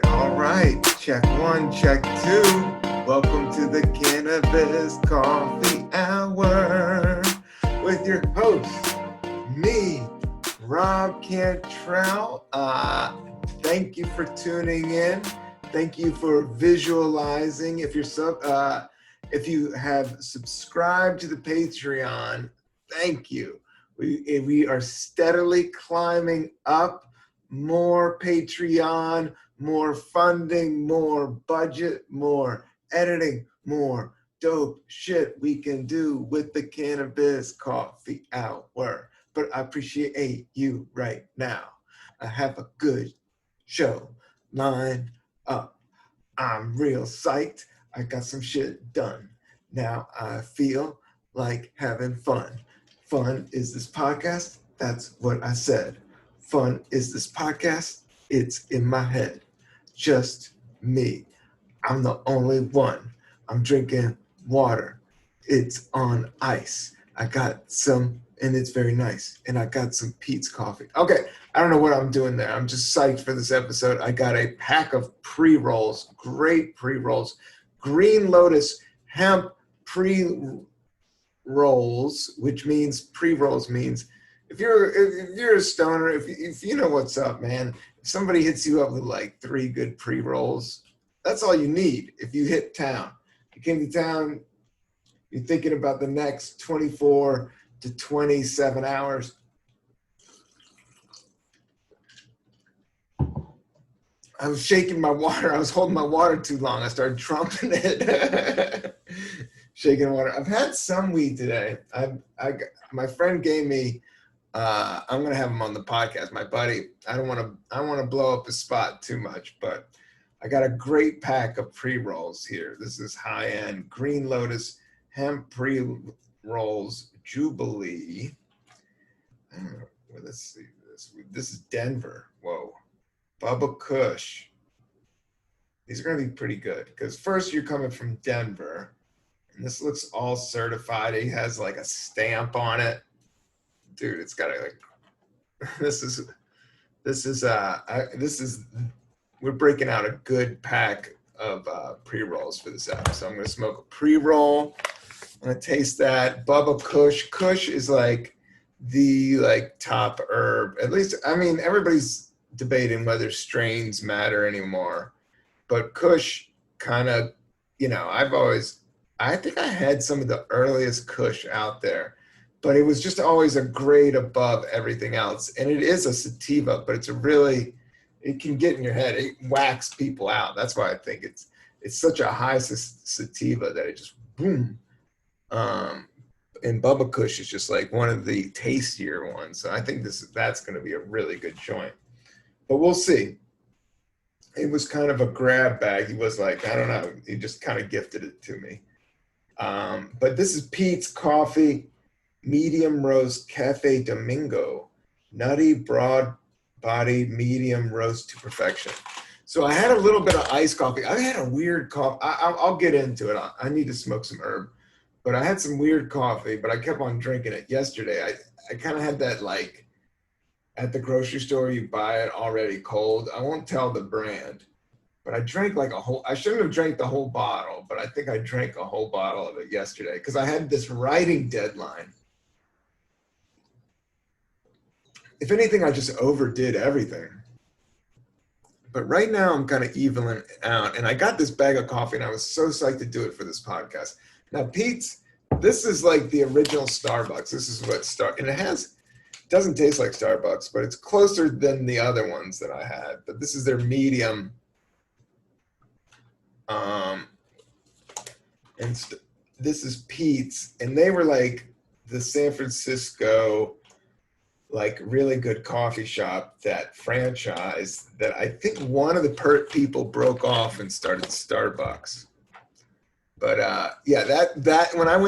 All right. Check one, check two. Welcome to the Cannabis Coffee Hour with your host, me, Rob Cantrell. Thank you for tuning in. Thank you for visualizing. If you have subscribed to the Patreon, thank you. We are steadily climbing up. More Patreon, more funding, more budget, more editing, more dope shit we can do with the Cannabis Coffee Hour. But I appreciate you right now. I have a good show lined up. I'm real psyched. I got some shit done. Now I feel like having fun. Fun is this podcast. That's what I said. Fun is this podcast. It's in my head. Just me. I'm the only one. I'm drinking water. It's on ice. I got some, and it's very nice. And I got some Peet's coffee. Okay, I don't know what I'm doing there. I'm just psyched for this episode. I got a pack of pre-rolls, great pre-rolls. Green Lotus hemp pre-rolls, which means pre-rolls means if you're a stoner, if you know what's up, man, if somebody hits you up with like 3 good pre-rolls, that's all you need. If you hit town, you came to town, you're thinking about the next 24 to 27 hours. I was shaking my water. I was holding my water too long. I started trumping it. Shaking water. I've had some weed today. My friend gave me. I'm gonna have him on the podcast. My buddy. I don't want to blow up his spot too much, but I got a great pack of pre-rolls here. This is high-end Green Lotus hemp pre-rolls Jubilee. I don't know. Well, let's see this. This is Denver. Whoa. Bubba Kush. These are going to be pretty good because first you're coming from Denver and this looks all certified. He has like a stamp on it. Dude, it's got like, we're breaking out a good pack of pre-rolls for this episode. So I'm going to smoke a pre-roll. I'm going to taste that. Bubba Kush. Kush is like the top herb. At least, I mean, everybody's debating whether strains matter anymore. But Kush kind of, I think I had some of the earliest Kush out there. But it was just always a grade above everything else. And it is a sativa, but it can get in your head. It whacks people out. That's why I think it's such a high sativa that it just boom. And Bubba Kush is just like one of the tastier ones. So I think that's going to be a really good joint. But we'll see. It was kind of a grab bag. He was like, I don't know. He just kind of gifted it to me. But this is Peet's Coffee. Medium roast Cafe Domingo, nutty, broad-bodied, medium roast to perfection. So I had a little bit of iced coffee. I had a weird coffee. I'll get into it. I need to smoke some herb. But I had some weird coffee, but I kept on drinking it. Yesterday, I kind of had that like at the grocery store, you buy it already cold. I won't tell the brand, but I drank like I shouldn't have drank the whole bottle, but I think I drank a whole bottle of it yesterday because I had this writing deadline. If anything, I just overdid everything. But right now, I'm kind of evening out. And I got this bag of coffee, and I was so psyched to do it for this podcast. Now, Peet's, this is like the original Starbucks. This is what and it doesn't taste like Starbucks, but it's closer than the other ones that I had. But this is their medium. This is Peet's. And they were like the San Francisco like really good coffee shop, that franchise that I think one of the people broke off and started Starbucks. But yeah, that when I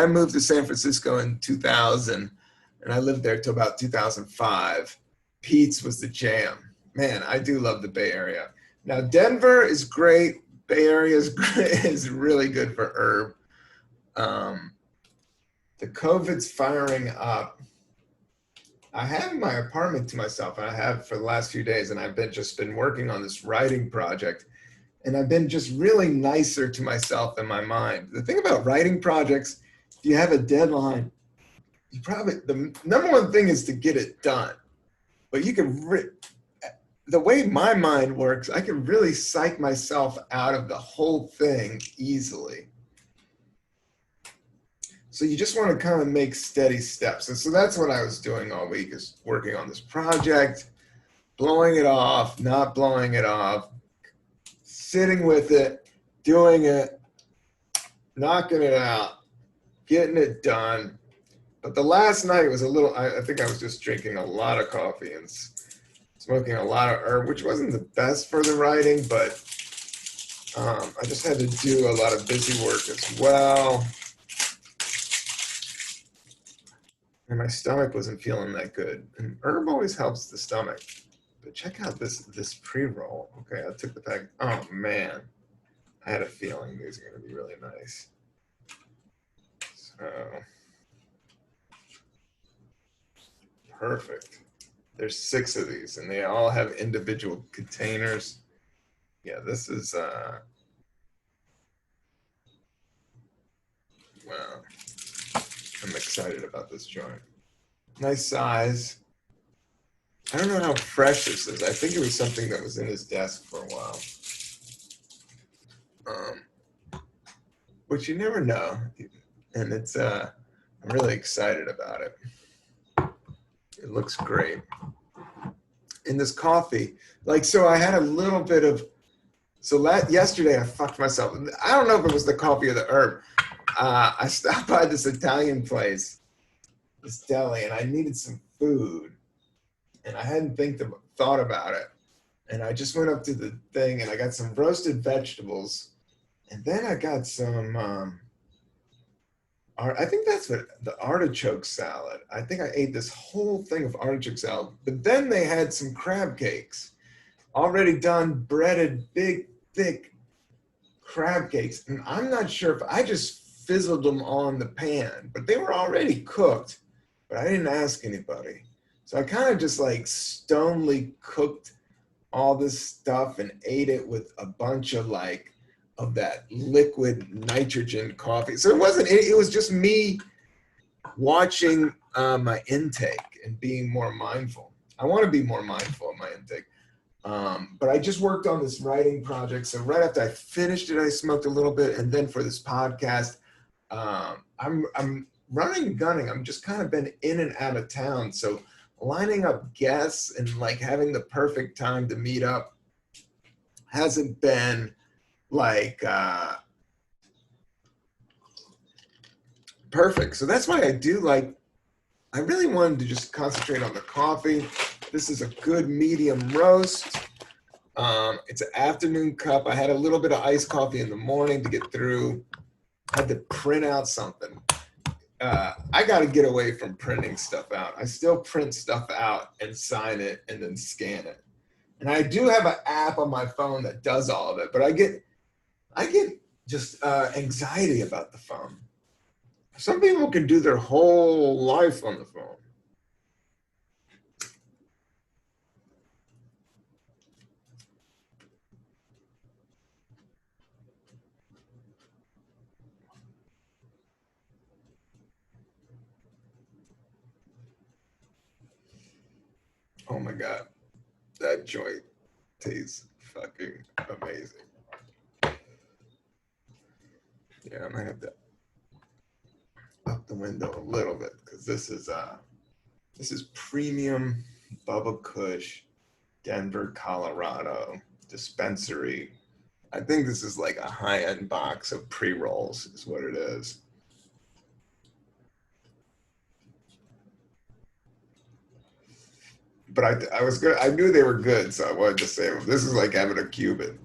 moved to San Francisco in 2000, and I lived there till about 2005, Peet's was the jam. Man, I do love the Bay Area. Now Denver is great. Bay Area is great, is really good for herb. The COVID's firing up. I have my apartment to myself, and I have for the last few days, and I've just been working on this writing project, and I've been just really nicer to myself and my mind. The thing about writing projects, if you have a deadline, the number one thing is to get it done. But you can, the way my mind works, I can really psych myself out of the whole thing easily. So you just want to kind of make steady steps. And so that's what I was doing all week, is working on this project, blowing it off, not blowing it off, sitting with it, doing it, knocking it out, getting it done. But the last night was I think I was just drinking a lot of coffee and smoking a lot of herb, which wasn't the best for the writing, but I just had to do a lot of busy work as well. And my stomach wasn't feeling that good. And herb always helps the stomach. But check out this pre-roll. Okay, I took the pack. Oh man, I had a feeling these are going to be really nice. So perfect. There's 6 of these, and they all have individual containers. Yeah, this is wow. I'm excited about this joint. Nice size. I don't know how fresh this is. I think it was something that was in his desk for a while. Which you never know. And it's I'm really excited about it. It looks great. And this coffee, like, so I had a little bit of, yesterday I fucked myself. I don't know if it was the coffee or the herb. I stopped by this Italian place, this deli, and I needed some food. And I hadn't thought about it. And I just went up to the thing and I got some roasted vegetables. And then I got some, I think that's what the artichoke salad. I think I ate this whole thing of artichoke salad. But then they had some crab cakes, already done, breaded, big, thick crab cakes. And I'm not sure if I just fizzled them on the pan, but they were already cooked. But I didn't ask anybody. So I kind of just like stonily cooked all this stuff and ate it with a bunch of of that liquid nitrogen coffee. So it was just me watching my intake and being more mindful. I want to be more mindful of my intake. But I just worked on this writing project. So right after I finished it, I smoked a little bit. And then for this podcast, I'm running and gunning. I'm just kind of been in and out of town. So lining up guests and like having the perfect time to meet up hasn't been perfect. So that's why I really wanted to just concentrate on the coffee. This is a good medium roast. It's an afternoon cup. I had a little bit of iced coffee in the morning to get through. I had to print out something. I got to get away from printing stuff out. I still print stuff out and sign it and then scan it. And I do have an app on my phone that does all of it, but I get just anxiety about the phone. Some people can do their whole life on the phone. Oh my God, that joint tastes fucking amazing. Yeah, I might have to up the window a little bit because this is premium Bubba Kush, Denver, Colorado dispensary. I think this is like a high-end box of pre-rolls is what it is. but I was good. I knew they were good, so I wanted to say them. This is like having a Cuban.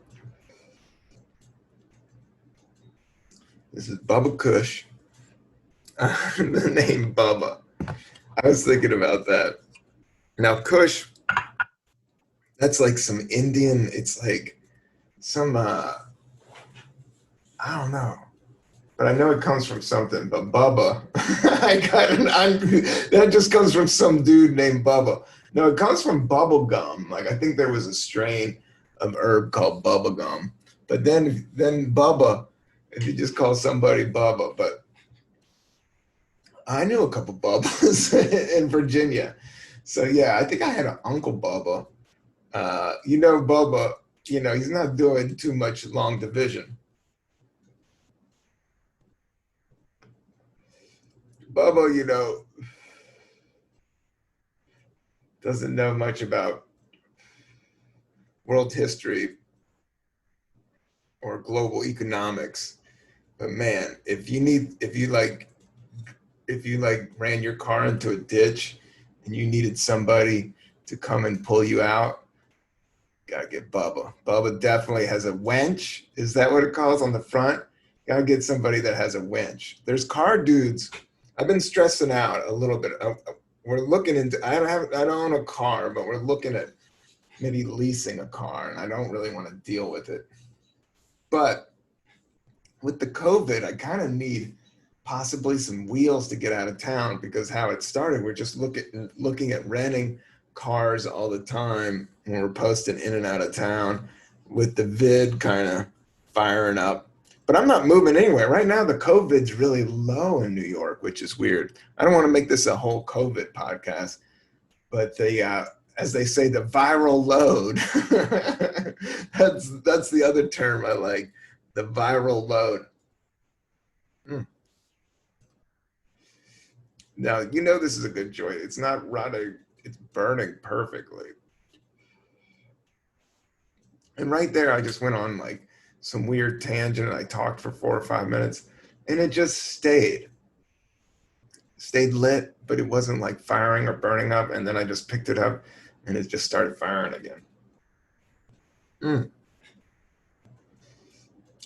This is Bubba Kush. The name Bubba. I was thinking about that. Now Kush, that's like some Indian. It's like some I don't know, but I know it comes from something. But Bubba, that just comes from some dude named Bubba. No, it comes from bubble gum. Like I think there was a strain of herb called bubble gum. But then Bubba, if you just call somebody Bubba. But I knew a couple Bubbas in Virginia. So yeah, I think I had an Uncle Bubba. Bubba, he's not doing too much long division. Bubba, doesn't know much about world history or global economics. But man, if you ran your car into a ditch and you needed somebody to come and pull you out, gotta get Bubba. Bubba definitely has a winch. Is that what it calls on the front? Gotta get somebody that has a winch. There's car dudes. I've been stressing out a little bit. We're looking into. I don't own a car, but we're looking at maybe leasing a car, and I don't really want to deal with it. But with the COVID, I kind of need possibly some wheels to get out of town, because how it started, we're just looking at renting cars all the time when we're posting in and out of town with the vid kind of firing up. But I'm not moving anywhere. Right now, the COVID's really low in New York, which is weird. I don't want to make this a whole COVID podcast, but as they say, the viral load. That's the other term I like, the viral load. Now, this is a good joint. It's not rotting. It's burning perfectly. And right there, I just went on like some weird tangent. And I talked for 4 or 5 minutes, and it just stayed lit, but it wasn't like firing or burning up. And then I just picked it up, and it just started firing again.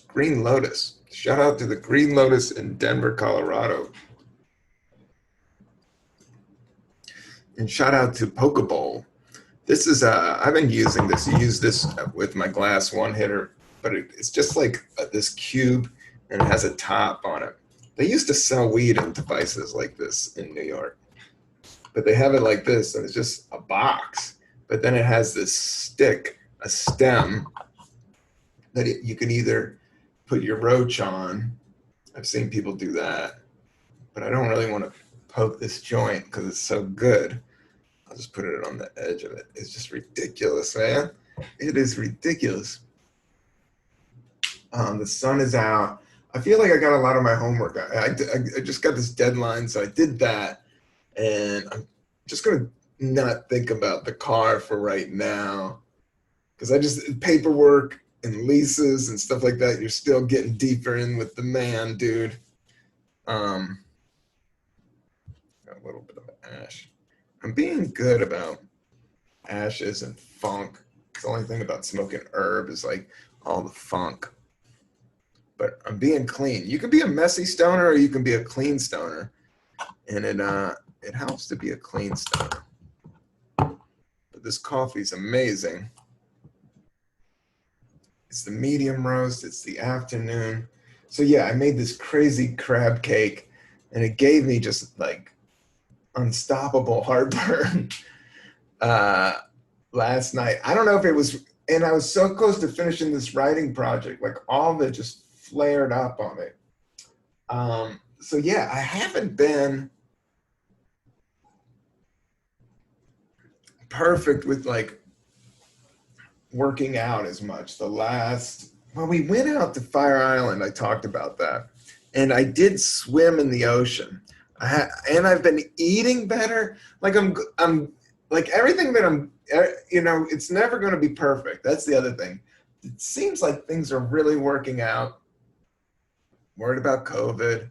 Green Lotus. Shout out to the Green Lotus in Denver, Colorado. And shout out to Pokeball. This is, I've been using this. I use this with my glass one hitter, but it's just like this cube, and it has a top on it. They used to sell weed in devices like this in New York, but they have it like this, and it's just a box. But then it has this stick, a stem, that you can either put your roach on. I've seen people do that, but I don't really want to poke this joint because it's so good. I'll just put it on the edge of it. It's just ridiculous, man. It is ridiculous. The sun is out. I feel like I got a lot of my homework. I just got this deadline, so I did that. And I'm just going to not think about the car for right now, because paperwork and leases and stuff like that, you're still getting deeper in with the man, dude. Got a little bit of ash. I'm being good about ashes and funk. The only thing about smoking herb is like all the funk. But I'm being clean. You can be a messy stoner, or you can be a clean stoner, and it helps to be a clean stoner. But this coffee's amazing. It's the medium roast. It's the afternoon. So yeah, I made this crazy crab cake, and it gave me just like unstoppable heartburn last night. I don't know if it was, and I was so close to finishing this writing project, like all of it just flared up on me. So yeah, I haven't been perfect with like working out as much. When we went out to Fire Island, I talked about that, and I did swim in the ocean. And I've been eating better. Like I'm like everything that I'm, it's never going to be perfect. That's the other thing. It seems like things are really working out. Worried about COVID.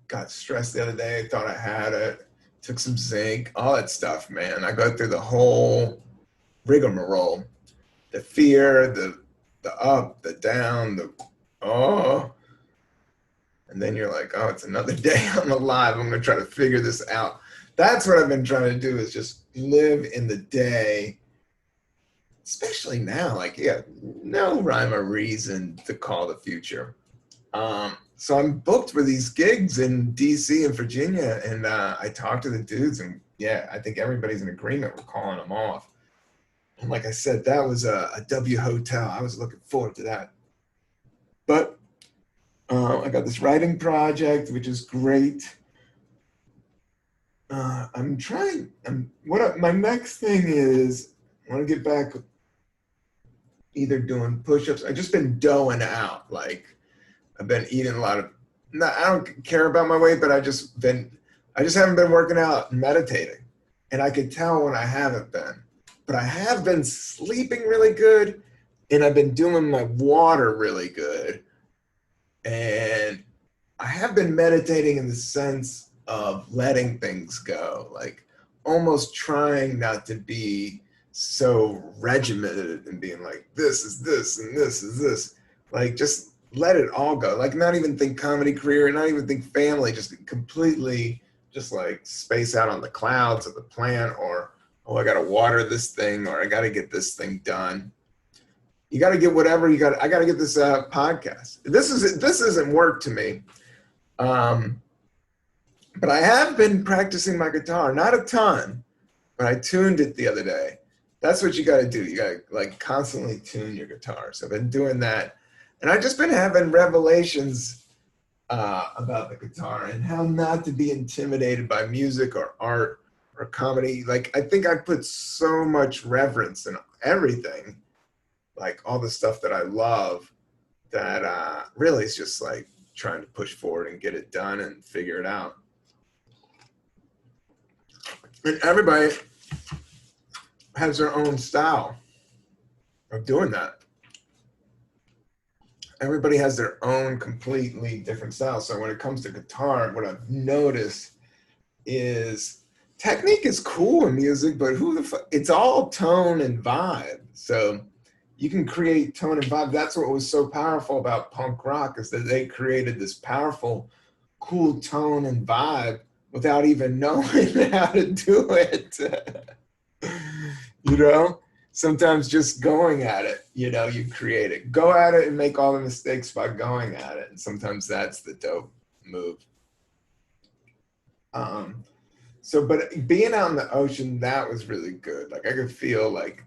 Got stressed the other day. Thought I had it. took some zinc, all that stuff, man. I go through the whole rigmarole, the fear, the up, the down, the oh, and then you're like, oh, it's another day. I'm alive. I'm gonna try to figure this out. That's what I've been trying to do, is just live in the day, especially now. Like, yeah, no rhyme or reason to call the future. So I'm booked for these gigs in DC and Virginia, and I talked to the dudes, and yeah, I think everybody's in agreement. We're calling them off. And like I said, that was a W hotel. I was looking forward to that. But I got this writing project, which is great. My next thing is, I want to get back either doing push-ups. I've just been doing out. Like, I've been eating a lot of, no, I don't care about my weight, but I just haven't been working out and meditating. And I could tell when I haven't been. But I have been sleeping really good, and I've been doing my water really good. And I have been meditating in the sense of letting things go, like almost trying not to be so regimented and being like, this is this and this is this. Like, just let it all go. Like, not even think comedy career, not even think family, just completely just like space out on the clouds of the plan, or, oh, I got to water this thing, or I got to get this thing done. You got to get whatever you got. I got to get this podcast. This isn't work to me. But I have been practicing my guitar, not a ton, but I tuned it the other day. That's what you got to do. You got to like constantly tune your guitar. So I've been doing that, and I've just been having revelations about the guitar and how not to be intimidated by music or art or comedy. Like, I think I put so much reverence in everything, like all the stuff that I love, that really is just like trying to push forward and get it done and figure it out. And everybody has their own style of doing that. Everybody has their own completely different style. So when it comes to guitar, what I've noticed is technique is cool in music, but it's all tone and vibe. So you can create tone and vibe. That's what was so powerful about punk rock, is that they created this powerful, cool tone and vibe without even knowing how to do it. You know, sometimes just going at it, you know, you create it. Go at it and make all the mistakes by going at it. And sometimes that's the dope move. But being out in the ocean, that was really good. Like, I could feel like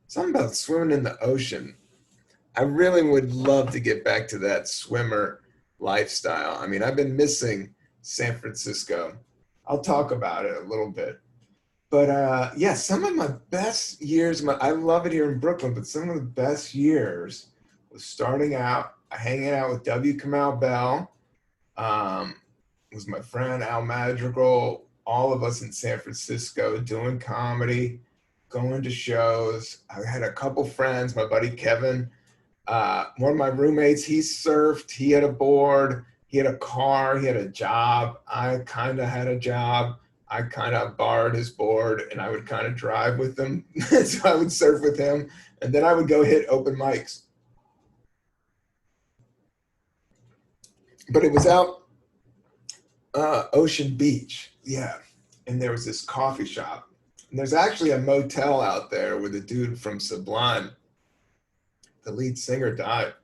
something about swimming in the ocean. I really would love to get back to that swimmer lifestyle. I mean, I've been missing San Francisco. I'll talk about it a little bit. But yeah, some of my best years, I love it here in Brooklyn, but some of the best years was starting out, hanging out with W. Kamau Bell, was my friend Al Madrigal, all of us in San Francisco doing comedy, going to shows. I had a couple friends, my buddy Kevin, one of my roommates, he surfed, he had a board, he had a car, he had a job. I kind of had a job. I kind of borrowed his board, and I would kind of drive with him. So I would surf with him, and then I would go hit open mics. But it was out Ocean Beach, yeah. And there was this coffee shop. And there's actually a motel out there with a dude from Sublime. The lead singer died.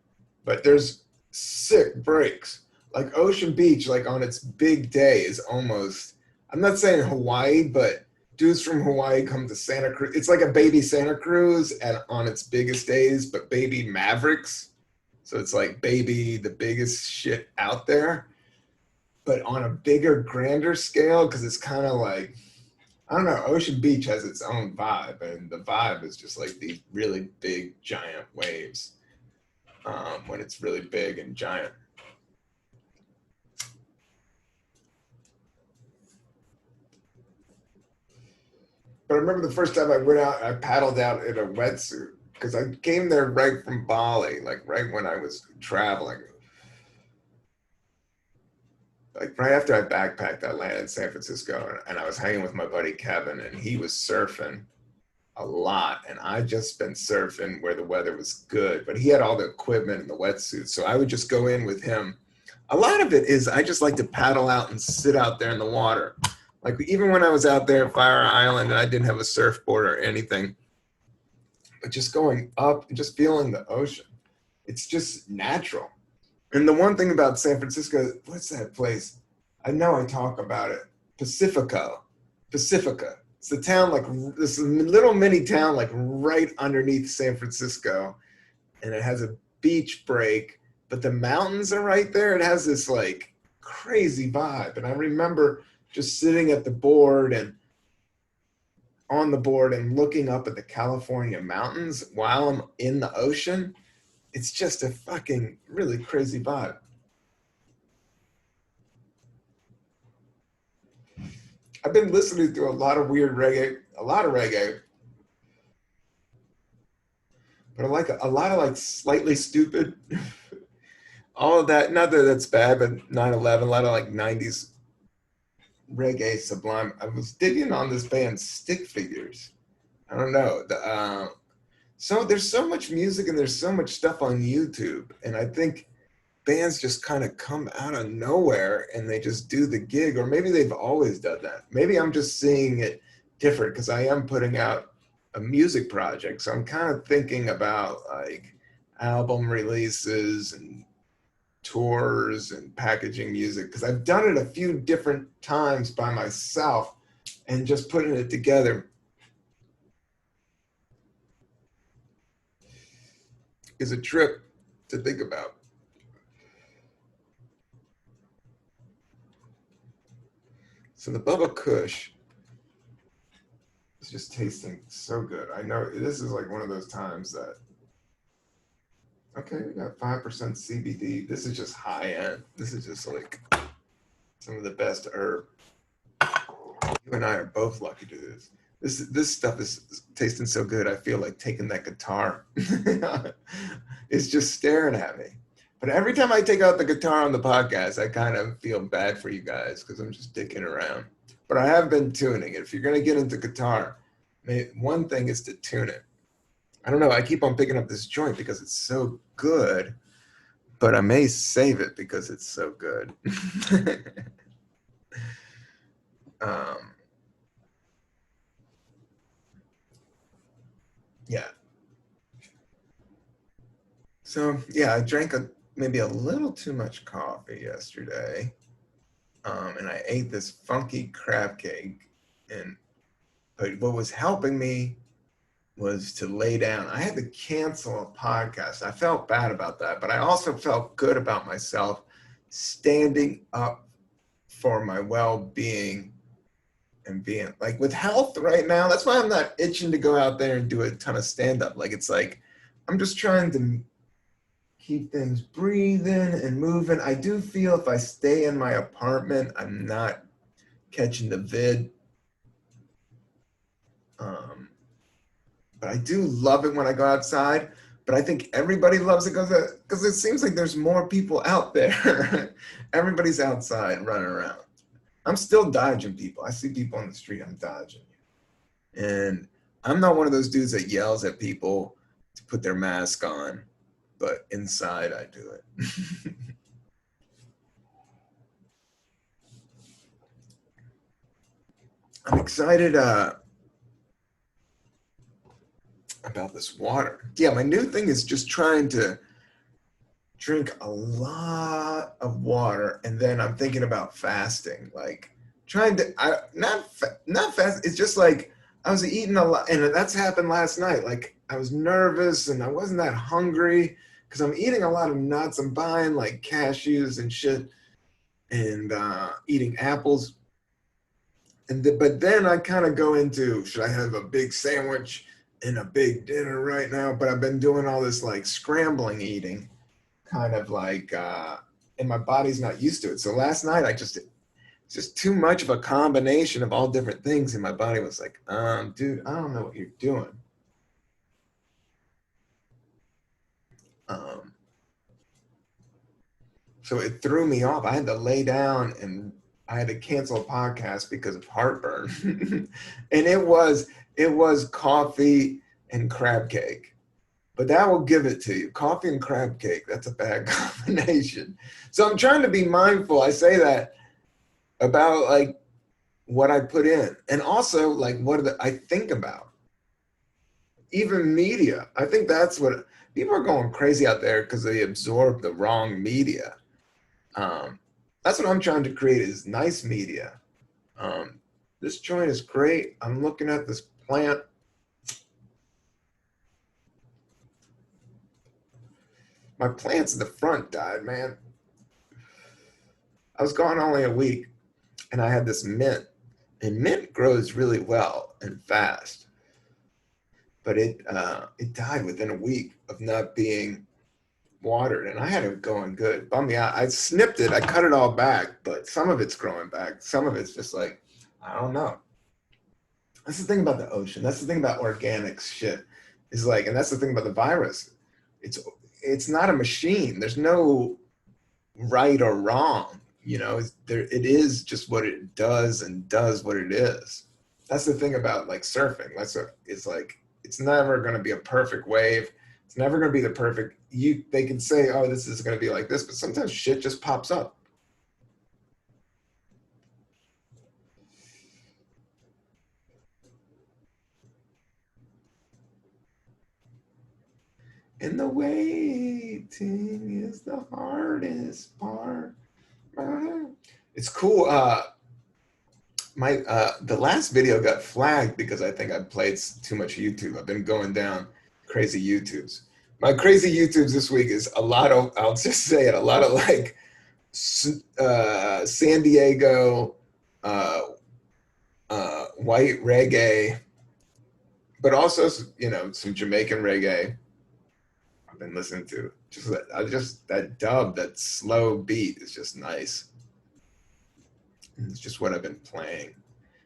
But there's sick breaks. Like Ocean Beach, like on its big day, is almost, I'm not saying Hawaii, but dudes from Hawaii come to Santa Cruz. It's like a baby Santa Cruz on its biggest days, but baby Mavericks. So it's like baby, the biggest shit out there, but on a bigger, grander scale, because it's kind of like, I don't know, Ocean Beach has its own vibe, and the vibe is just like these really big, giant waves when it's really big and giant. But I remember the first time I went out, I paddled out in a wetsuit, because I came there right from Bali, like right when I was traveling. like right after I backpacked, I landed in San Francisco, and I was hanging with my buddy Kevin, and he was surfing a lot, and I just been surfing where the weather was good, but he had all the equipment and the wetsuit, so I would just go in with him. A lot of it is I just like to paddle out and sit out there in the water. Like even when I was out there at Fire Island and I didn't have a surfboard or anything, but just going up and just feeling the ocean, it's just natural. And the one thing about San Francisco, what's that place? I know I talk about it. Pacifica. It's a town like this little mini town like right underneath San Francisco, and it has a beach break, but the mountains are right there. It has this like crazy vibe. And I remember just sitting at the board and on the board and looking up at the California mountains while I'm in the ocean. It's just a fucking really crazy vibe. I've been listening to a lot of weird reggae, but I like a lot of like slightly stupid, all of that. Not that that's bad, but 9/11, a lot of like 90s reggae sublime. I was digging on this band Stick Figures. I don't know. So there's so much music and there's so much stuff on YouTube, and I think bands just kind of come out of nowhere and they just do the gig, or maybe they've always done that. Maybe I'm just seeing it different because I am putting out a music project, so I'm kind of thinking about like album releases and tours and packaging music, because I've done it a few different times by myself, and just putting it together is a trip to think about. So the Bubba Kush is just tasting so good. I know this is like one of those times that, okay, we got 5% CBD. This is just high end. This is just like some of the best herb. You and I are both lucky to do this. This stuff is tasting so good. I feel like taking that guitar. It's just staring at me. But every time I take out the guitar on the podcast, I kind of feel bad for you guys because I'm just dicking around. But I have been tuning it. If you're going to get into guitar, one thing is to tune it. I don't know. I keep on picking up this joint because it's so good, but I may save it because it's so good. Yeah. So yeah, I drank maybe a little too much coffee yesterday, and I ate this funky crab cake. But what was helping me was to lay down. I had to cancel a podcast. I felt bad about that, but I also felt good about myself standing up for my well-being and being like with health right now. That's why I'm not itching to go out there and do a ton of stand-up. Like it's like I'm just trying to keep things breathing and moving. I do feel if I stay in my apartment, I'm not catching the vid. But I do love it when I go outside. But I think everybody loves it because it seems like there's more people out there. Everybody's outside running around. I'm still dodging people. I see people on the street, I'm dodging. And I'm not one of those dudes that yells at people to put their mask on, but inside I do it. I'm excited about this water. Yeah, my new thing is just trying to drink a lot of water, and then I'm thinking about fasting, like trying to not fast. It's just like I was eating a lot, and that's happened last night. Like I was nervous and I wasn't that hungry because I'm eating a lot of nuts. I'm buying like cashews and shit, and eating apples. But then I kind of go into, should I have a big sandwich and a big dinner right now? But I've been doing all this like scrambling eating, kind of like, and my body's not used to it. So last night it's just too much of a combination of all different things, and my body was like, dude, I don't know what you're doing. Um, So it threw me off. I had to lay down and I had to cancel a podcast because of heartburn. And it was coffee and crab cake. But that will give it to you. Coffee and crab cake, that's a bad combination. So I'm trying to be mindful. I say that about like what I put in. And also like what I think about. Even media. I think that's what people are going crazy out there because they absorb the wrong media. That's what I'm trying to create is nice media. This joint is great. I'm looking at this plant. My plants in the front died, man. I was gone only a week and I had this mint. And mint grows really well and fast. But it died within a week of not being watered, and I had it going good. Bummed me out. I snipped it. I cut it all back, but some of it's growing back. Some of it's just like, I don't know. That's the thing about the ocean. That's the thing about organic shit. Is like, and that's the thing about the virus. It's not a machine. There's no right or wrong. You know, it is just what it does and does what it is. That's the thing about like surfing. It's like it's never going to be a perfect wave. It's never going to be the perfect. They can say, oh, this is going to be like this, but sometimes shit just pops up. And the waiting is the hardest part. It's cool. The last video got flagged because I think I played too much YouTube. I've been going down crazy YouTubes. My crazy YouTubes this week is a lot of, I'll just say it, a lot of like San Diego white reggae, but also, you know, some Jamaican reggae. I've been listening to just that dub, that slow beat is just nice. It's just what I've been playing.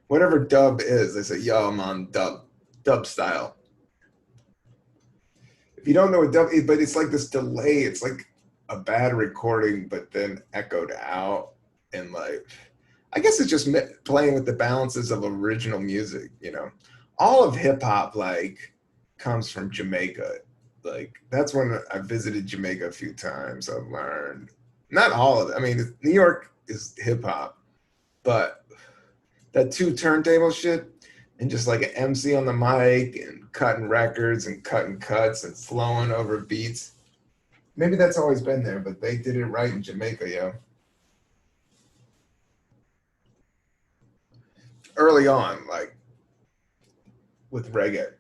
Whatever dub is, they say, yo, I'm on dub style. If you don't know what dub is, but it's like this delay. It's like a bad recording, but then echoed out. And like, I guess it's just playing with the balances of original music, you know. All of hip hop, like, comes from Jamaica. Like, that's when I visited Jamaica a few times. I've learned, not all of it. I mean, New York is hip hop, but that two turntable shit and just like an MC on the mic and cutting records and cutting cuts and flowing over beats. Maybe that's always been there, but they did it right in Jamaica, yo. Early on, like with reggae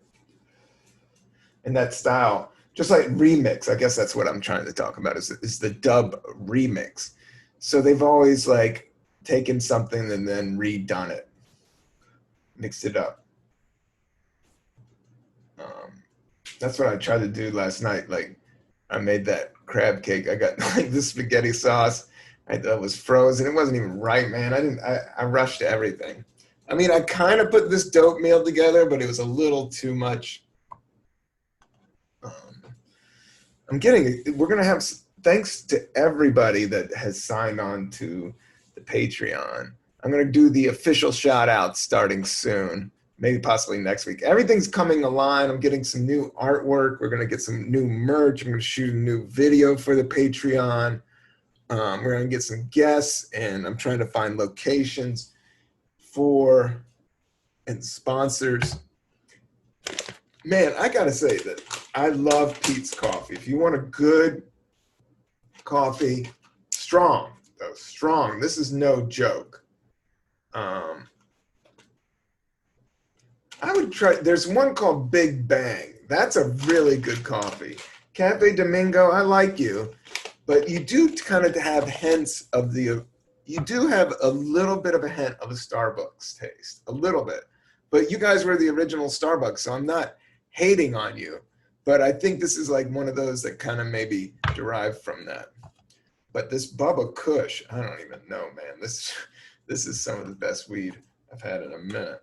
and that style, just like remix. I guess that's what I'm trying to talk about is the dub remix. So they've always like taken something and then redone it, mixed it up. That's what I tried to do last night. Like I made that crab cake. I got like the spaghetti sauce. I thought it was frozen. It wasn't even right, man. I rushed everything. I mean, I kind of put this dope meal together, but it was a little too much. We're going to have, thanks to everybody that has signed on to the Patreon. I'm going to do the official shout out starting soon, maybe possibly next week. Everything's coming aligned. I'm getting some new artwork. We're going to get some new merch. I'm going to shoot a new video for the Patreon. We're going to get some guests, and I'm trying to find locations and sponsors. Man, I got to say that I love Peet's coffee. If you want a good coffee, strong. This is no joke. I would try, there's one called Big Bang. That's a really good coffee. Cafe Domingo, I like you, but you do kind of have hints of you do have a little bit of a hint of a Starbucks taste, a little bit. But you guys were the original Starbucks, so I'm not hating on you. But I think this is like one of those that kind of maybe derived from that. But this Bubba Kush, I don't even know, man. This is some of the best weed I've had in a minute.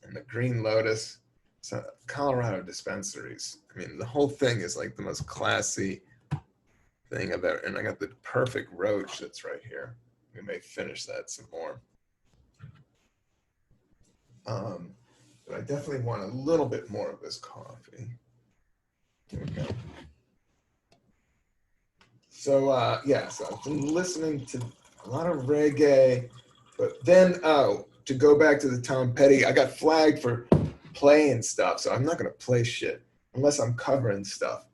And the Green Lotus, Colorado dispensaries. I mean, the whole thing is like the most classy thing of it, and I got the perfect roach that's right here. We may finish that some more. But I definitely want a little bit more of this coffee. Here we go. So yeah, so I've been listening to a lot of reggae, but then to go back to the Tom Petty, I got flagged for playing stuff, so I'm not gonna play shit unless I'm covering stuff.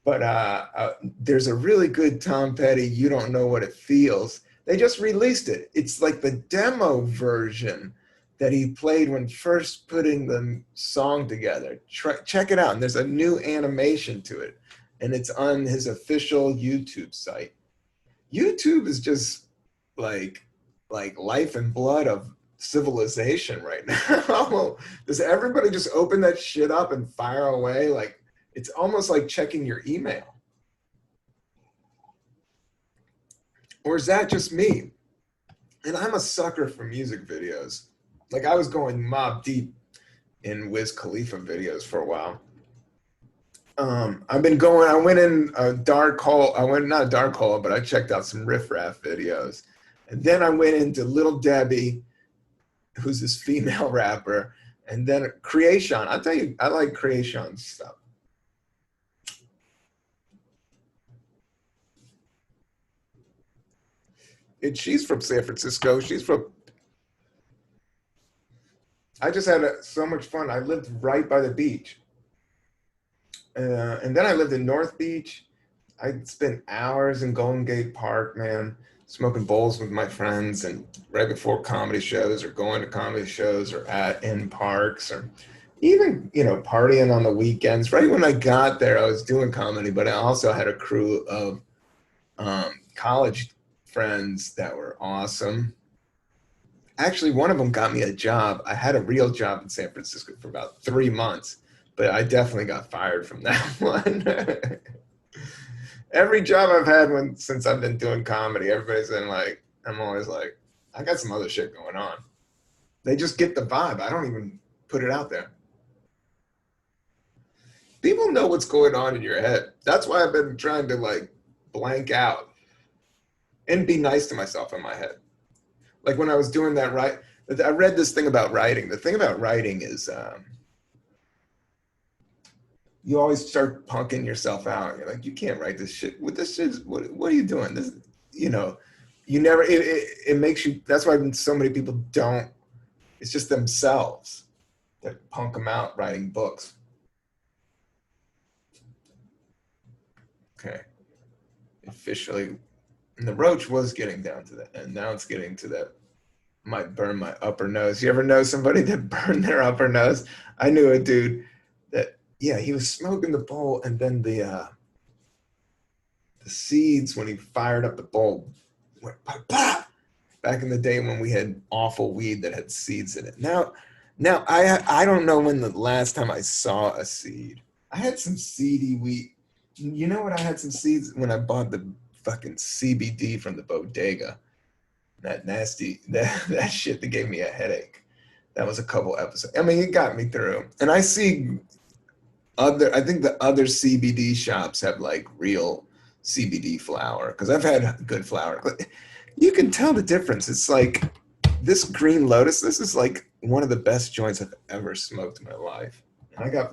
But there's a really good Tom Petty, You Don't Know What It Feels. They just released it. It's like the demo version that he played when first putting the song together. Check it out. And there's a new animation to it. And it's on his official YouTube site. YouTube is just like life and blood of civilization right now. Does everybody just open that shit up and fire away? Like, it's almost like checking your email. Or is that just me? And I'm a sucker for music videos. Like, I was going mob deep in Wiz Khalifa videos for a while. I went in a dark hole. Not a dark hole, but I checked out some Riff Raff videos. And then I went into Little Debbie, who's this female rapper. And then Creation. I'll tell you, I like Creation's stuff. She's from San Francisco. I just had so much fun. I lived right by the beach. And then I lived in North Beach. I spent hours in Golden Gate Park, man, smoking bowls with my friends, and right before comedy shows or going to comedy shows or in parks, or even, partying on the weekends. Right when I got there, I was doing comedy, but I also had a crew of college friends that were awesome. Actually, one of them got me a job. I had a real job in San Francisco for about 3 months, but I definitely got fired from that one. Every job I've had since I've been doing comedy, everybody's been like, I'm always like, I got some other shit going on. They just get the vibe. I don't even put it out there. People know what's going on in your head. That's why I've been trying to blank out and be nice to myself in my head. Like when I was doing that, I read this thing about writing. The thing about writing is you always start punking yourself out. You're like, you can't write this shit. What are you doing? This, you never, it makes you, that's why so many people don't, it's just themselves that punk them out writing books. Okay. Officially. And the roach was getting down to that, and now it's getting to that. Might burn my upper nose. You ever know somebody that burned their upper nose? I knew a dude that, yeah, he was smoking the bowl, and then the seeds, when he fired up the bowl, went pop, pop. Back in the day when we had awful weed that had seeds in it. Now I don't know when the last time I saw a seed. I had some seedy weed. You know what? I had some seeds when I bought the fucking CBD from the bodega. That nasty, that shit that gave me a headache. That was a couple episodes. I mean, it got me through. And I think the other CBD shops have real CBD flower, because I've had good flower. You can tell the difference. It's like this Green Lotus. This is one of the best joints I've ever smoked in my life. And I got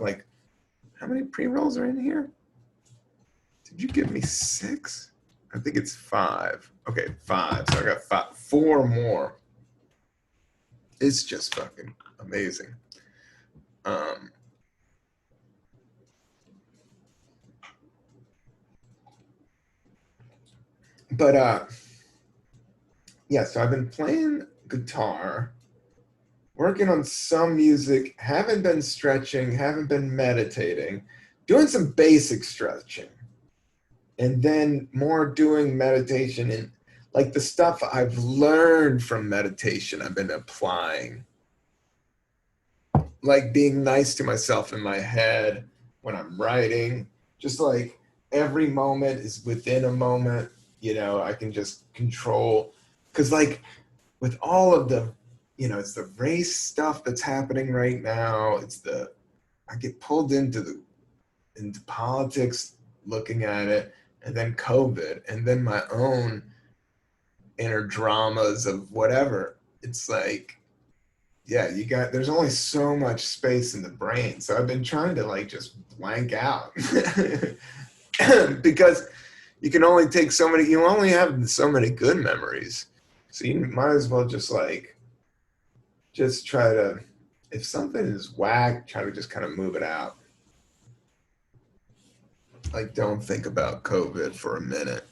how many pre-rolls are in here? Did you give me 6? I think it's 5. Okay, 5. So I got 4 more. It's just fucking amazing. Yeah, so I've been playing guitar, working on some music, haven't been stretching, haven't been meditating, doing some basic stretching. And then more doing meditation and the stuff I've learned from meditation, I've been applying. Like being nice to myself in my head when I'm writing. Just every moment is within a moment, I can just control. Because with all of the, it's the race stuff that's happening right now. I get pulled into into politics, looking at it, and then COVID, and then my own inner dramas of whatever. It's like, yeah, there's only so much space in the brain. So I've been trying to like just blank out because you only have so many good memories. So you might as well just try to, if something is whack, try to just kind of move it out. Like, don't think about COVID for a minute.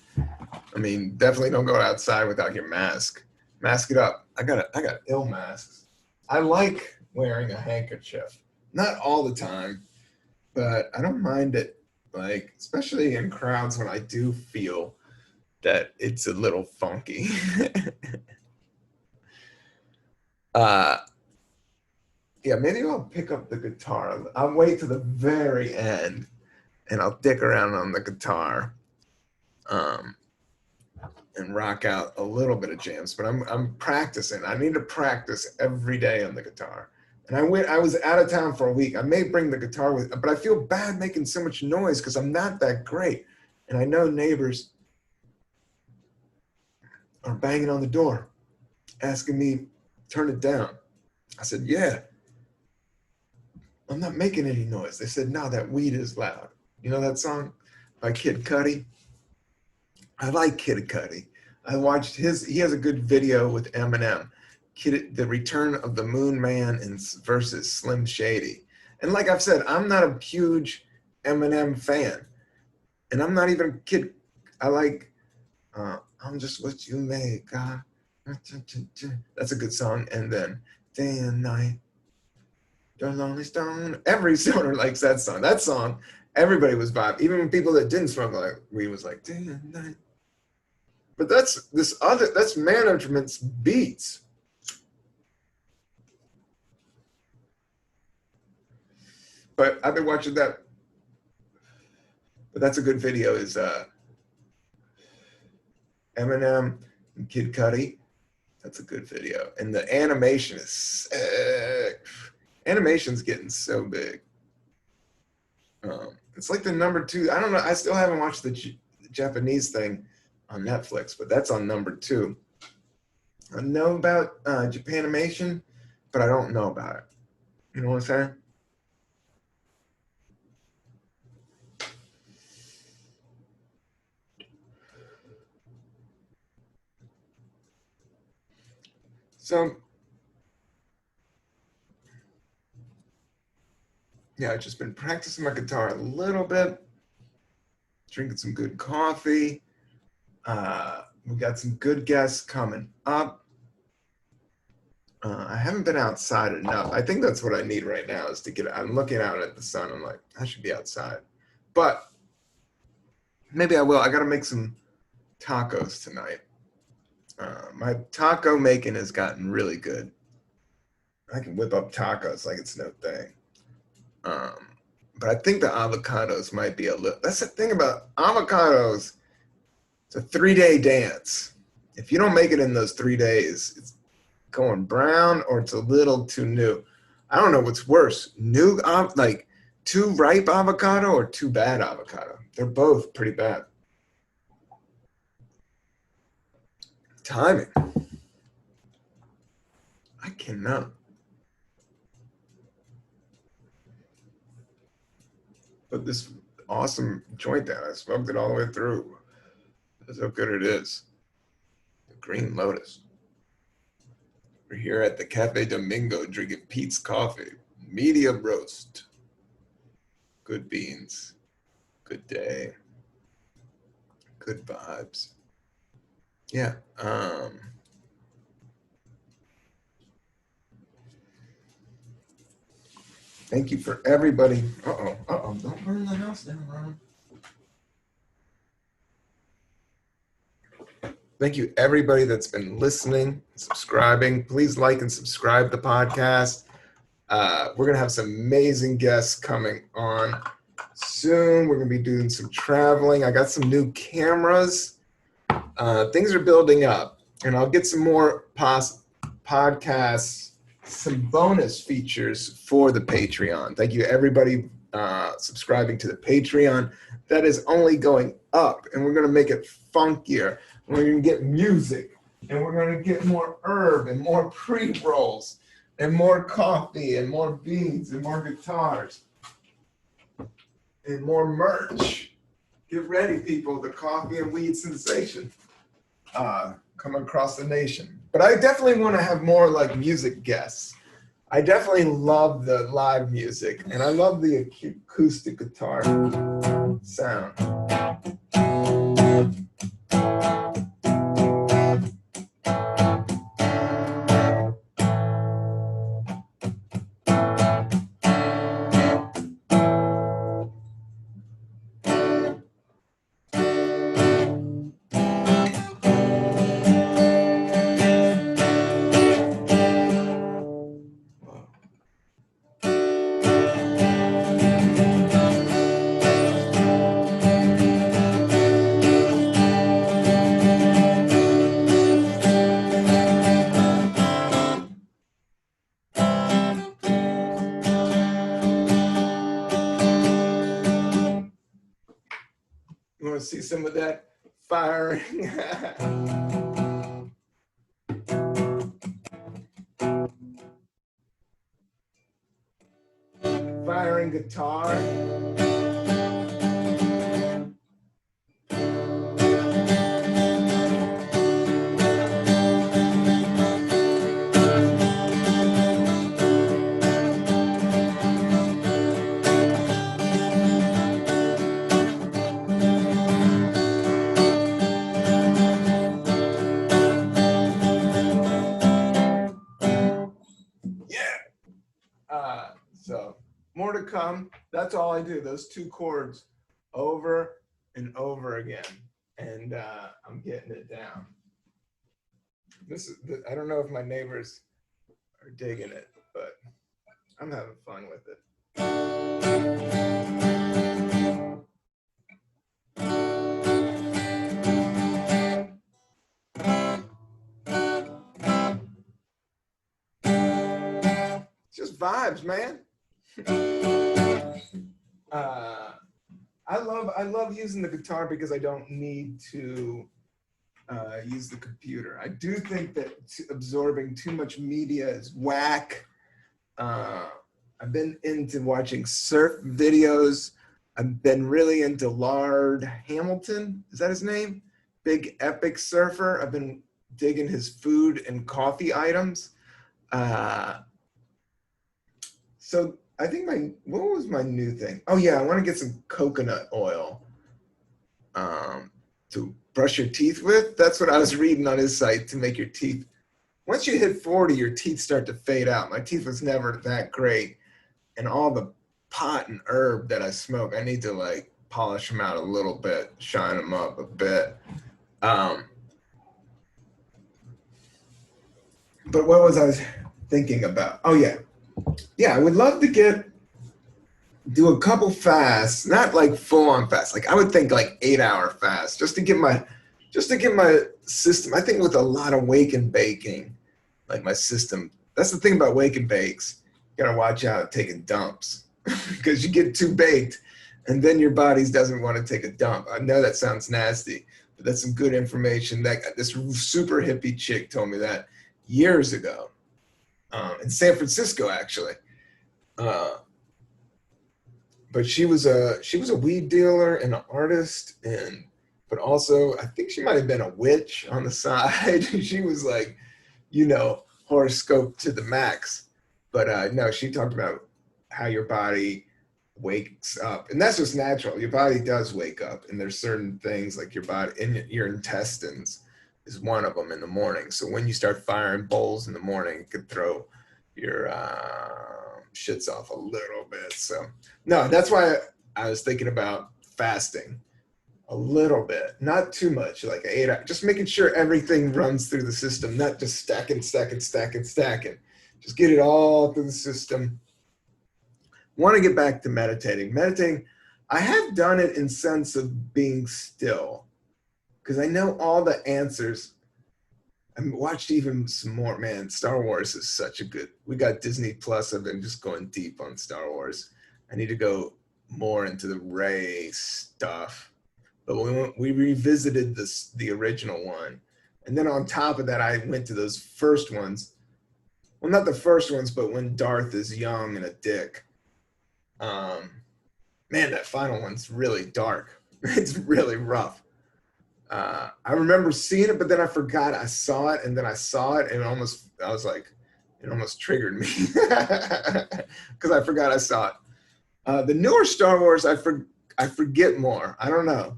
I mean, definitely don't go outside without your mask. Mask it up. I got ill masks. I like wearing a handkerchief. Not all the time, but I don't mind it. Like, especially in crowds when I do feel that it's a little funky. Yeah, maybe I'll pick up the guitar. I'll wait to the very end and I'll dick around on the guitar. And rock out a little bit of jams, but I'm practicing. I need to practice every day on the guitar. And I was out of town for a week. I may bring the guitar with, but I feel bad making so much noise because I'm not that great. And I know neighbors are banging on the door, asking me turn it down. I said, yeah, I'm not making any noise. They said, no, that weed is loud. You know that song by Kid Cudi? I like Kid Cudi. I watched he has a good video with Eminem, The Return of the Moon Man versus Slim Shady. And like I've said, I'm not a huge Eminem fan. And I'm not even I like, I'm just what you make. That's a good song. And then day and night, the lonely stone. Every stoner likes that song. That song, everybody was vibing. Even people that didn't smoke like weed was like day and night. But that's management's beats. But I've been watching that. But that's a good video is Eminem and Kid Cudi. That's a good video. And the animation is sick. Animation's getting so big. It's like the number 2. I don't know. I still haven't watched the Japanese thing on Netflix, but that's on number 2. I know about Japanimation, but I don't know about it. You know what I'm saying? So, yeah, I've just been practicing my guitar a little bit, drinking some good coffee. We got some good guests coming up. I haven't been outside enough. I think that's what I need right now is to I'm looking out at the sun. I'm like, I should be outside. But maybe I will. I got to make some tacos tonight. My taco making has gotten really good. I can whip up tacos like it's no thing. But I think the avocados might be a little. That's the thing about avocados. It's a 3-day dance. If you don't make it in those 3 days, it's going brown or it's a little too new. I don't know what's worse, like too ripe avocado or too bad avocado. They're both pretty bad. Timing. I cannot. But this awesome joint that I smoked it all the way through. That's how good it is. The Green Lotus. We're here at the Cafe Domingo drinking Peet's coffee. Medium roast. Good beans. Good day. Good vibes. Yeah. Thank you for everybody. Don't burn the house down, Ron. Thank you, everybody that's been listening, subscribing. Please like and subscribe the podcast. We're going to have some amazing guests coming on soon. We're going to be doing some traveling. I got some new cameras. Things are building up, and I'll get some more podcasts, some bonus features for the Patreon. Thank you, everybody, subscribing to the Patreon. That is only going up, and we're going to make it funkier. We're going to get music, and we're going to get more herb and more pre-rolls and more coffee and more beans and more guitars and more merch. Get ready, people. The coffee and weed sensation coming across the nation. But I definitely want to have more like music guests. I definitely love the live music, and I love the acoustic guitar sound. You want to see some of that firing? Firing guitar. So more to come. That's all I do. Those two chords over and over again. And I'm getting it down. I don't know if my neighbors are digging it, but I'm having fun with it. It's just vibes, man. I love using the guitar because I don't need to use the computer. I do think that absorbing too much media is whack. I've been into watching surf videos. I've been really into Lard Hamilton. Is that his name? Big epic surfer. I've been digging his food and coffee items. So I think what was my new thing? Oh yeah, I want to get some coconut oil to brush your teeth with. That's what I was reading on his site, to make your teeth. Once you hit 40, your teeth start to fade out. My teeth was never that great. And all the pot and herb that I smoke, I need to like polish them out a little bit, shine them up a bit. But what was I thinking about? Oh yeah. Yeah, I would love to do a couple fasts, not like full on fast. Like I would think like 8-hour fast, just to get my system. I think with a lot of wake and baking, like my system. That's the thing about wake and bakes. You gotta watch out taking dumps because you get too baked, and then your body doesn't want to take a dump. I know that sounds nasty, but that's some good information. That this super hippie chick told me that years ago. In San Francisco, actually, but she was a weed dealer and an artist, but also I think she might have been a witch on the side. She was like, horoscope to the max. But no, she talked about how your body wakes up, and that's just natural. Your body does wake up, and there's certain things like your body in your intestines is one of them in the morning. So when you start firing bowls in the morning, it could throw your shits off a little bit. So no, that's why I was thinking about fasting a little bit, not too much, like 8 hours, just making sure everything runs through the system, not just stacking. Just get it all through the system. Want to get back to meditating. I have done it in sense of being still, because I know all the answers. I watched even some more. Man, Star Wars is such a good. We got Disney Plus. I've been just going deep on Star Wars. I need to go more into the Ray stuff. But we revisited the original one. And then on top of that, I went to those first ones. Well, not the first ones, but when Darth is young and a dick. Man, that final one's really dark. It's really rough. I remember seeing it, but then I forgot I saw it, and then I saw it, and I was like, it almost triggered me because I forgot I saw it. The newer Star Wars, I forget more. I don't know.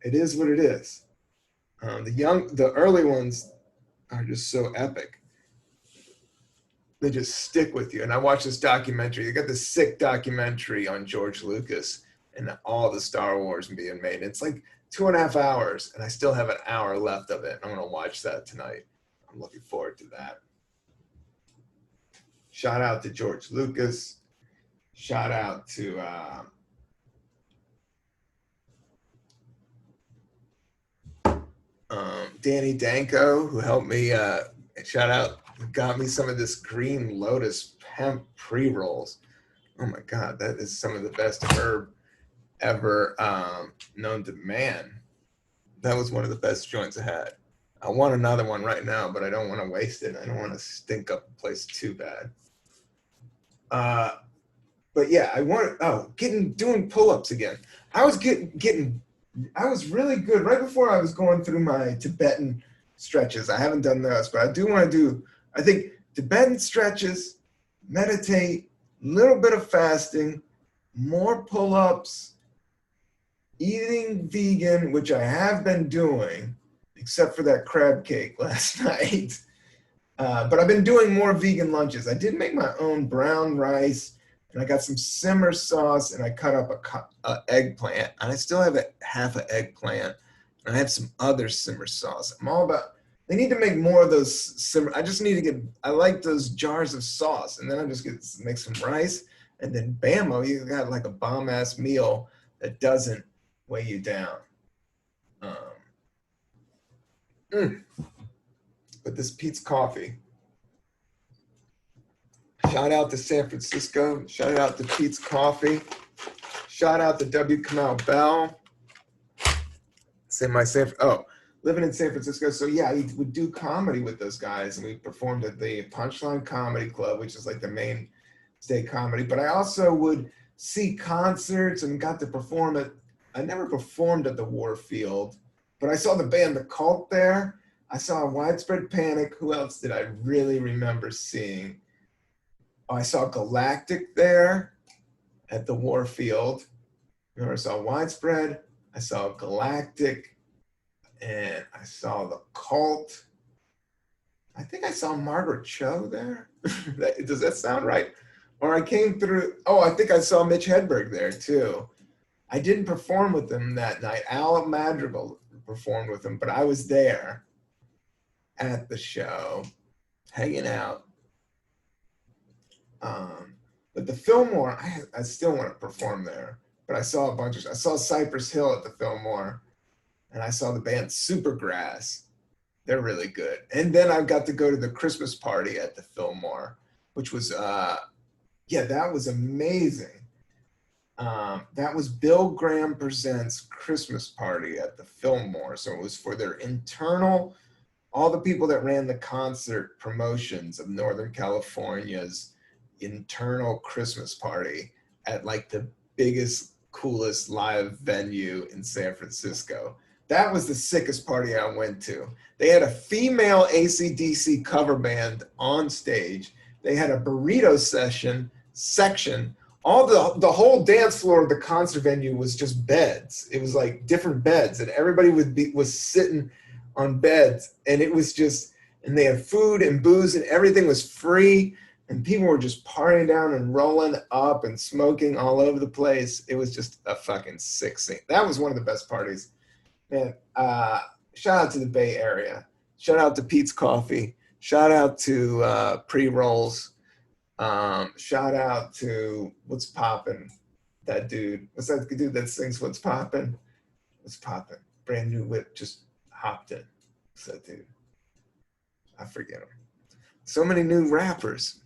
It is what it is. The early ones are just so epic. They just stick with you. And I watched this documentary. They got this sick documentary on George Lucas and all the Star Wars being made. It's like 2.5 hours, and I still have an hour left of it. I'm going to watch that tonight. I'm looking forward to that. Shout out to George Lucas. Shout out to Danny Danko, who helped me. Shout out, got me some of this Green Lotus hemp pre-rolls. Oh my God, that is some of the best herb ever known to man. That was one of the best joints I had. I want another one right now, but I don't want to waste it. I don't want to stink up the place too bad. But yeah, doing pull-ups again. I was really good right before I was going through my Tibetan stretches. I haven't done those, but I do want to do, I think, Tibetan stretches, meditate, little bit of fasting, more pull-ups, eating vegan, which I have been doing, except for that crab cake last night. But I've been doing more vegan lunches. I did make my own brown rice, and I got some simmer sauce, and I cut up a eggplant, and I still have half an eggplant, and I have some other simmer sauce. I'm all about, they need to make more of those simmer. I just need to I like those jars of sauce, and then I just make some rice, and then bammo, you got like a bomb-ass meal that doesn't weigh you down. But this Peet's coffee. Shout out to San Francisco. Shout out to Peet's Coffee. Shout out to W. Kamau Bell. Living in San Francisco. So yeah, I would do comedy with those guys, and we performed at the Punchline Comedy Club, which is like the mainstay comedy. But I also would see concerts and got to perform I never performed at the Warfield, but I saw the band The Cult there. I saw Widespread Panic. Who else did I really remember seeing? Oh, I saw Galactic there at the Warfield. Remember, I saw Widespread, I saw Galactic, and I saw The Cult. I think I saw Margaret Cho there. Does that sound right? Or I came through, I think I saw Mitch Hedberg there too. I didn't perform with them that night. Al Madrigal performed with them, but I was there at the show, hanging out. But the Fillmore, I still want to perform there. But I saw I saw Cypress Hill at the Fillmore, and I saw the band Supergrass. They're really good. And then I got to go to the Christmas party at the Fillmore, which was, that was amazing. That was Bill Graham Presents Christmas Party at the Fillmore. So it was for their internal, all the people that ran the concert promotions of Northern California's internal Christmas party at like the biggest, coolest live venue in San Francisco. That was the sickest party I went to. They had a female AC/DC cover band on stage. They had a burrito section. All the whole dance floor of the concert venue was just beds. It was like different beds, and everybody was sitting on beds, and it was just, and they had food and booze, and everything was free, and people were just partying down and rolling up and smoking all over the place. It was just a fucking sick scene. That was one of the best parties, man. Shout out to the Bay Area. Shout out to Peet's Coffee. Shout out to Pre-Rolls. Shout out to What's Poppin', that dude. What's that dude that sings What's Poppin'? What's Poppin'? Brand New Whip just hopped in. What's that dude? I forget him. So many new rappers.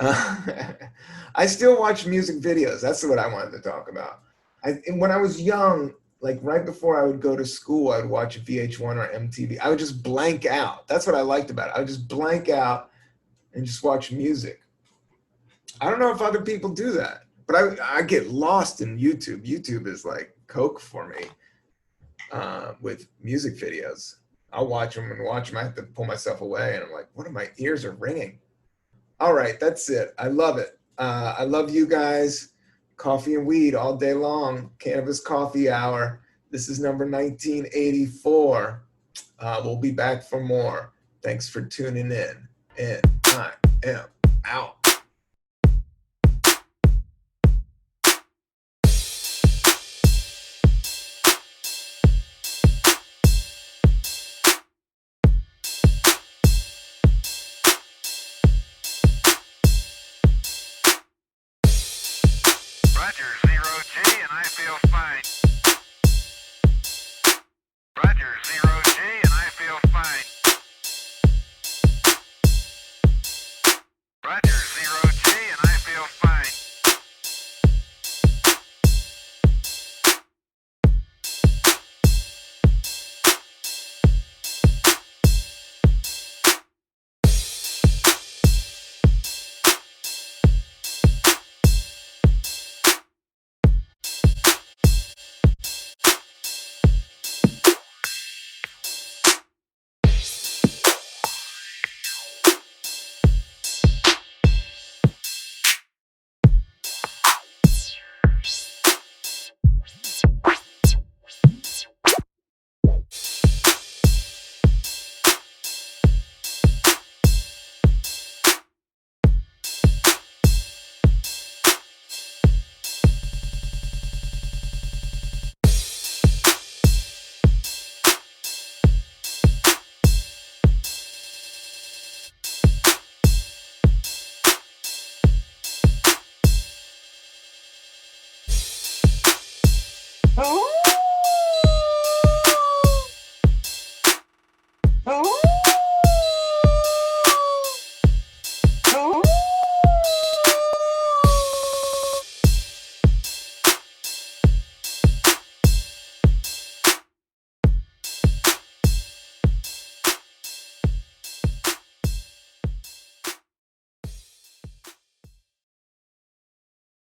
I still watch music videos. That's what I wanted to talk about. And when I was young, like right before I would go to school, I would watch VH1 or MTV. I would just blank out. That's what I liked about it. I would just blank out and just watch music. I don't know if other people do that, but I get lost in YouTube. YouTube is like Coke for me with music videos. I'll watch them and watch them. I have to pull myself away, and I'm like, what are my ears are ringing? All right, that's it. I love it. I love you guys. Coffee and weed all day long. Cannabis Coffee Hour. This is number 1984. We'll be back for more. Thanks for tuning in. And I am out. Roger, 0G, and I feel fine. Roger, 0G, and I feel fine. Roger, 0G, and I feel fine. Oh!